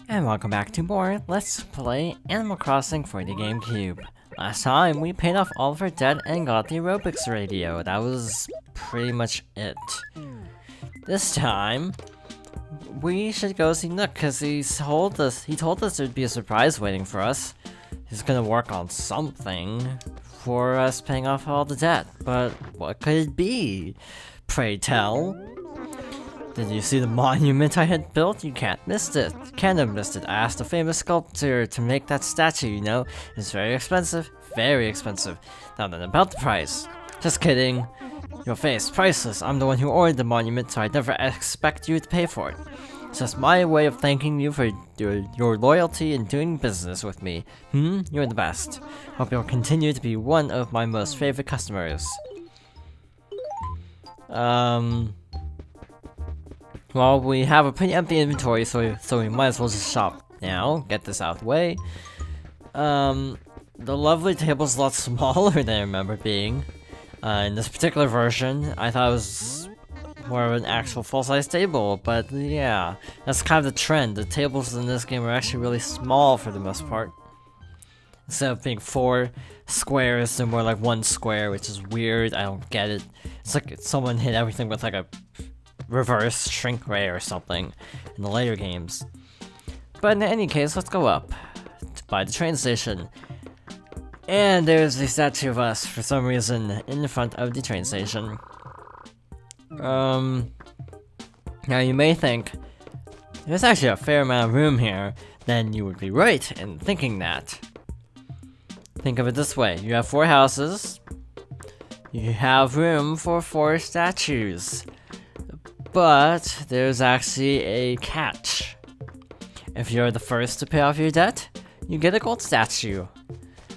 And welcome back to more Let's Play Animal Crossing for the GameCube. Last time, we paid off all of our debt and got the aerobics radio. That was pretty much it. This time, we should go see Nook, because he told us there'd be a surprise waiting for us. He's gonna work on something for us paying off all the debt, but what could it be? Pray tell. Did you see the monument I had built? You can't have missed it. I asked a famous sculptor to make that statue, you know? It's very expensive. Very expensive. Now then, about the price. Just kidding. Your face, priceless. I'm the one who ordered the monument, so I'd never expect you to pay for it. It's just my way of thanking you for your loyalty in doing business with me. You're the best. Hope you'll continue to be one of my most favorite customers. Well, we have a pretty empty inventory, so we might as well just shop now. Get this out of the way. The lovely table's a lot smaller than I remember being. In this particular version, I thought it was more of an actual full-size table, but yeah, that's kind of the trend. The tables in this game are actually really small for the most part. Instead of being 4 squares, they're more like 1 square, which is weird. I don't get it. It's like someone hit everything with like a reverse shrink ray or something in the later games. But in any case, let's go up by the train station. And there's a statue of us for some reason in front of the train station. Now you may think there's actually a fair amount of room here. Then you would be right in thinking that. Think of it this way: you have 4 houses, you have room for 4 statues. But there's actually a catch. If you're the first to pay off your debt, you get a gold statue.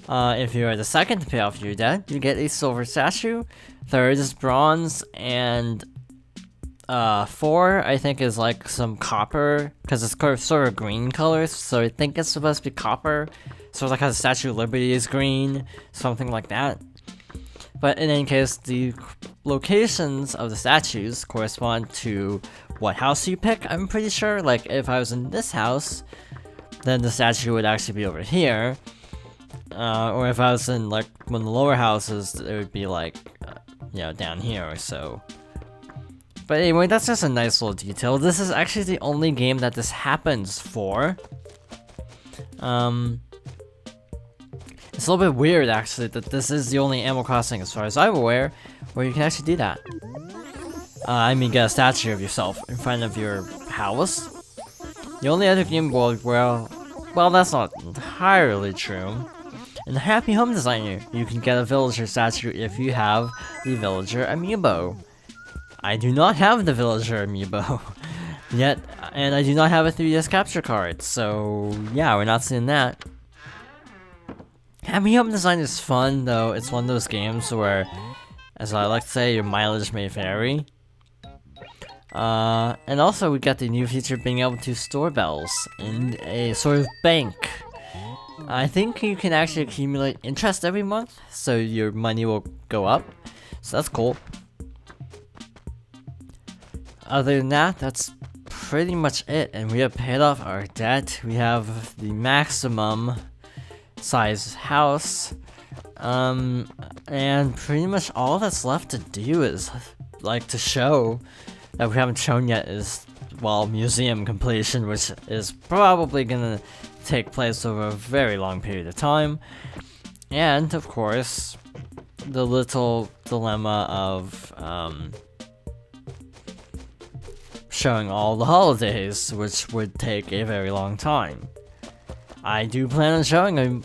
If you're the second to pay off your debt, you get a silver statue. Third is bronze, and 4 I think is like some copper, because it's sort of green colors, so I think it's supposed to be copper. So like how the Statue of Liberty is green, something like that. But in any case, the locations of the statues correspond to what house you pick, I'm pretty sure. Like, if I was in this house, then the statue would actually be over here. Or if I was in, like, one of the lower houses, it would be, like, you know, down here or so. But anyway, that's just a nice little detail. This is actually the only game that this happens for. It's a little bit weird, actually, that this is the only Animal Crossing, as far as I'm aware, where you can actually do that. I mean, get a statue of yourself in front of your house. The only other game world where, well, that's not entirely true. In the Happy Home Designer, you can get a villager statue if you have the villager amiibo. I do not have the villager amiibo yet, and I do not have a 3DS capture card, so yeah, we're not seeing that. Happy Home Design is fun, though. It's one of those games where, as I like to say, your mileage may vary. And also we got the new feature of being able to store bells in a sort of bank. I think you can actually accumulate interest every month, so your money will go up. So that's cool. Other than that, that's pretty much it. And we have paid off our debt. We have the maximum size house, and pretty much all that's left to do is, like, to show that we haven't shown yet is, well, museum completion, which is probably gonna take place over a very long period of time, and of course the little dilemma of showing all the holidays, which would take a very long time. I do plan on showing a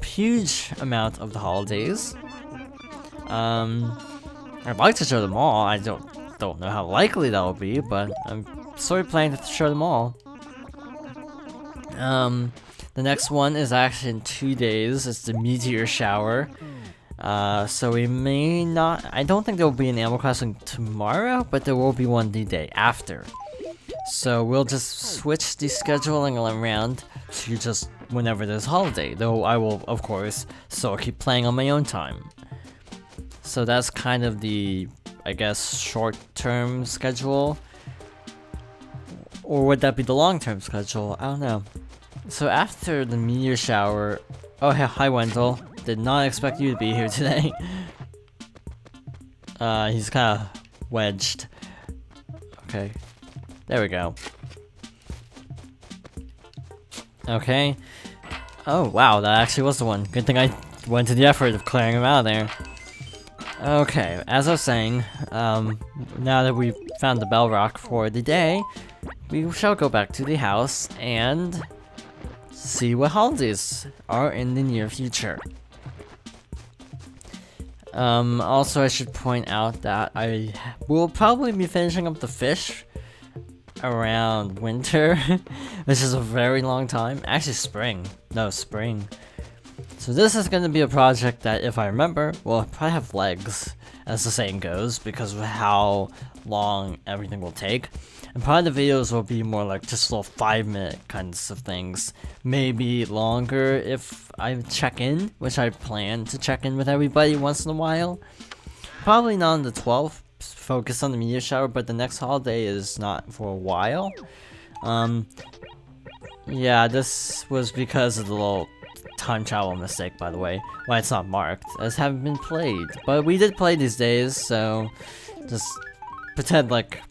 huge amount of the holidays. I'd like to show them all. I don't know how likely that will be, but I'm sort of planning to show them all. The next one is actually in 2 days. It's the meteor shower. So we may not. I don't think there will be an Animal Crossing tomorrow, but there will be one the day after. So we'll just switch the scheduling around to just whenever there's holiday, though I will, of course, still keep playing on my own time. So that's kind of the, I guess, short-term schedule. Or would that be the long-term schedule? I don't know. So after the meteor shower... Oh, hi Wendell. Did not expect you to be here today. He's kind of wedged. Okay. There we go. Okay. Oh, wow, that actually was the one. Good thing I went to the effort of clearing him out of there. Okay, as I was saying, now that we've found the bell rock for the day, we shall go back to the house and see what holidays are in the near future. Also I should point out that I will probably be finishing up the fish around winter, which is a very long time. Actually spring. No, spring. So this is going to be a project that, if I remember, will probably have legs, as the saying goes, because of how long everything will take. And probably the videos will be more like just little 5-minute kinds of things. Maybe longer if I check in, which I plan to check in with everybody once in a while. Probably not on the 12th, focus on the meteor shower, but the next holiday is not for a while. Yeah, this was because of the little time travel mistake, by the way. Why it's not marked, as haven't been played. But we did play these days, so just pretend like,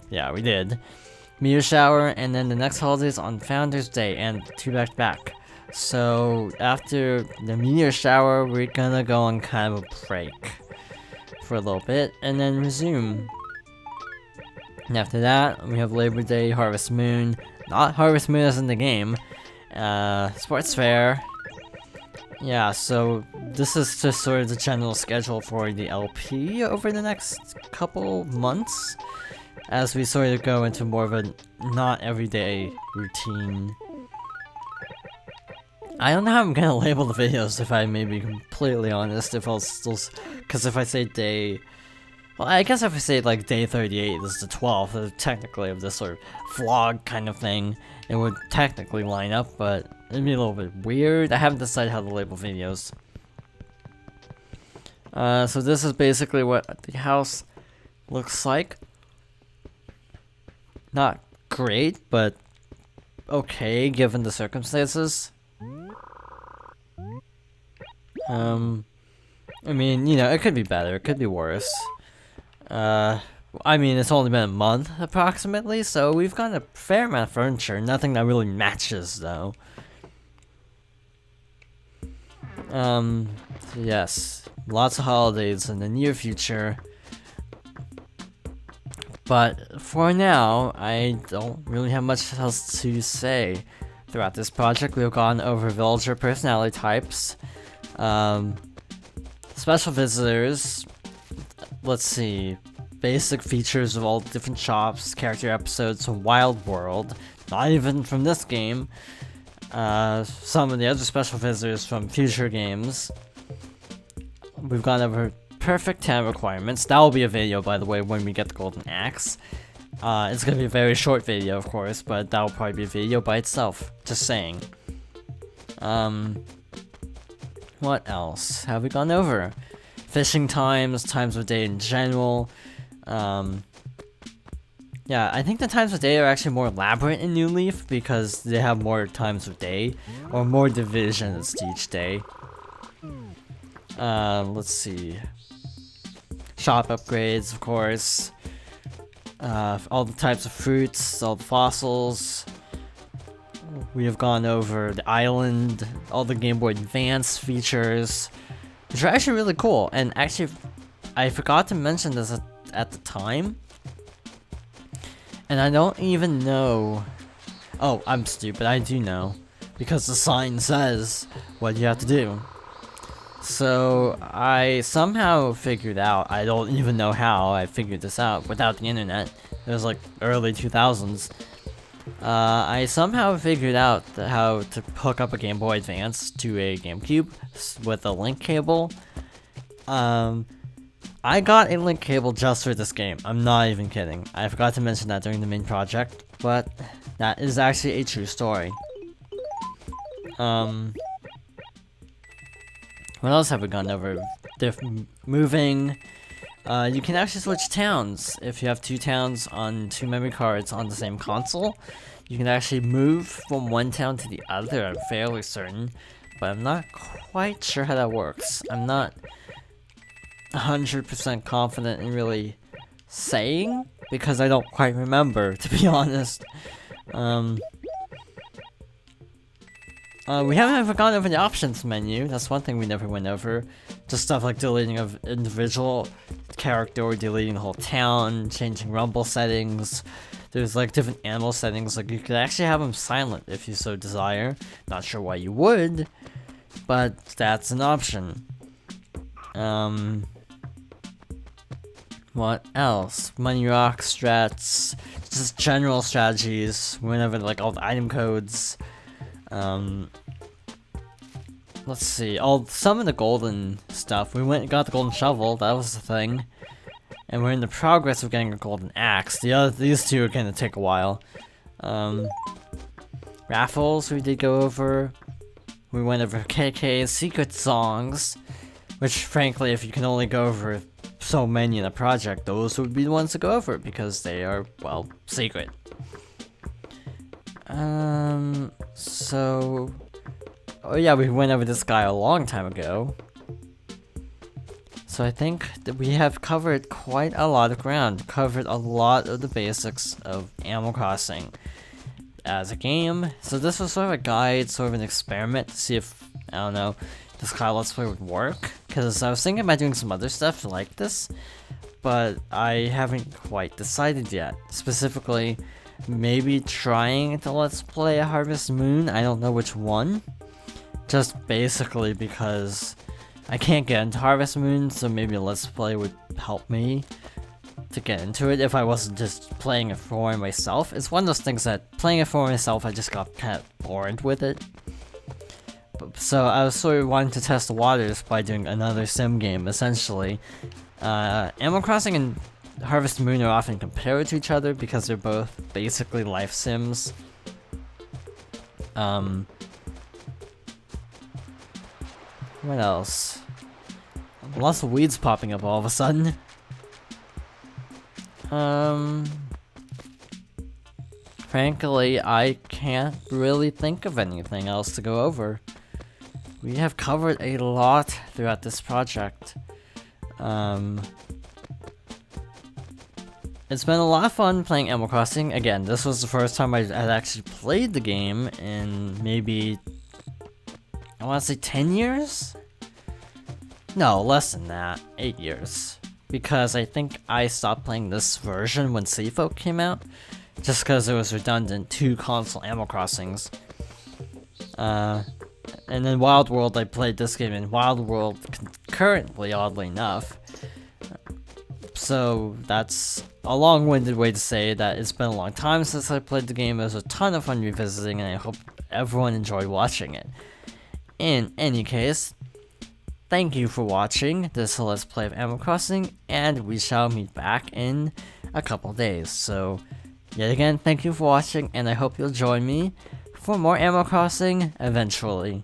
yeah, we did. Meteor shower, and then the next holiday is on Founders Day, and 2 back-to-back. So after the meteor shower, we're gonna go on kind of a break for a little bit, and then resume. And after that, we have Labor Day, Harvest Moon. Not Harvest Moon as in the game. Sports Fair. Yeah, so this is just sort of the general schedule for the LP over the next couple months, as we sort of go into more of a not everyday routine. I don't know how I'm gonna label the videos, if I may be completely honest, if I'll still, because if I say day, well, I guess if I say like day 38 is the 12th, technically of this sort of vlog kind of thing, it would technically line up, but it'd be a little bit weird. I haven't decided how to label videos. So this is basically what the house looks like. Not great, but okay given the circumstances. I mean, you know, it could be better, it could be worse. I mean, it's only been a month, approximately, so we've got a fair amount of furniture. Nothing that really matches, though. So yes, lots of holidays in the near future. But for now, I don't really have much else to say. Throughout this project, we've gone over villager personality types, special visitors, let's see, basic features of all the different shops, character episodes from Wild World, not even from this game, some of the other special visitors from future games. We've gone over perfect 10 requirements. That will be a video, by the way, when we get the golden axe. It's gonna be a very short video, of course, but that will probably be a video by itself. Just saying. What else have we gone over? Fishing times, times of day in general. Yeah, I think the times of day are actually more elaborate in New Leaf because they have more times of day, or more divisions to each day. Let's see. Shop upgrades, of course. All the types of fruits, all the fossils. We have gone over the island, all the Game Boy Advance features, which are actually really cool. And actually, I forgot to mention this at the time. And I don't even know. Oh, I'm stupid. I do know. Because the sign says what you have to do. So, I somehow figured out, I don't even know how I figured this out without the internet. It was like early 2000s. I somehow figured out how to hook up a Game Boy Advance to a GameCube with a link cable. I got a link cable just for this game. I'm not even kidding. I forgot to mention that during the main project, but that is actually a true story. What else have we gone over? Moving You can actually switch towns. If you have 2 towns on 2 memory cards on the same console, you can actually move from one town to the other, I'm fairly certain. But I'm not quite sure how that works. I'm not 100% confident in really saying, because I don't quite remember, to be honest. We haven't ever gone over the options menu. That's one thing we never went over. Just stuff like deleting of individual character or deleting the whole town, changing rumble settings. There's like different animal settings. Like you could actually have them silent if you so desire. Not sure why you would, but that's an option. What else? Money rock strats, just general strategies. Whenever like all the item codes. Let's see. Some of the golden stuff. We went and got the golden shovel. That was the thing. And we're in the progress of getting a golden axe. These two are gonna take a while. Raffles we did go over. We went over KK's secret songs, which frankly, if you can only go over so many in a project, those would be the ones to go over because they are, well, secret. Oh yeah, we went over this guy a long time ago. So I think that we have covered quite a lot of ground, covered a lot of the basics of Animal Crossing as a game. So this was sort of a guide, sort of an experiment to see if, I don't know, this kind of Let's Play would work. Because I was thinking about doing some other stuff like this, but I haven't quite decided yet. Specifically, maybe trying to Let's Play a Harvest Moon, I don't know which one. Just basically because I can't get into Harvest Moon, so maybe a Let's Play would help me to get into it if I wasn't just playing it for myself. It's one of those things that playing it for myself, I just got kind of bored with it. So I was sort of wanting to test the waters by doing another sim game, essentially. Animal Crossing and Harvest Moon are often compared to each other because they're both basically life sims. What else? Lots of weeds popping up all of a sudden. Frankly, I can't really think of anything else to go over. We have covered a lot throughout this project. It's been a lot of fun playing Animal Crossing. Again, this was the first time I had actually played the game in maybe, I want to say 10 years? No, less than that. 8 years. Because I think I stopped playing this version when Seafolk came out. Just because it was redundant 2 console Animal Crossings. And then Wild World, I played this game in Wild World concurrently, oddly enough. So that's a long-winded way to say that it's been a long time since I played the game. It was a ton of fun revisiting, and I hope everyone enjoyed watching it. In any case, thank you for watching this Let's Play of Animal Crossing, and we shall meet back in a couple days. So, yet again, thank you for watching, and I hope you'll join me for more Animal Crossing eventually.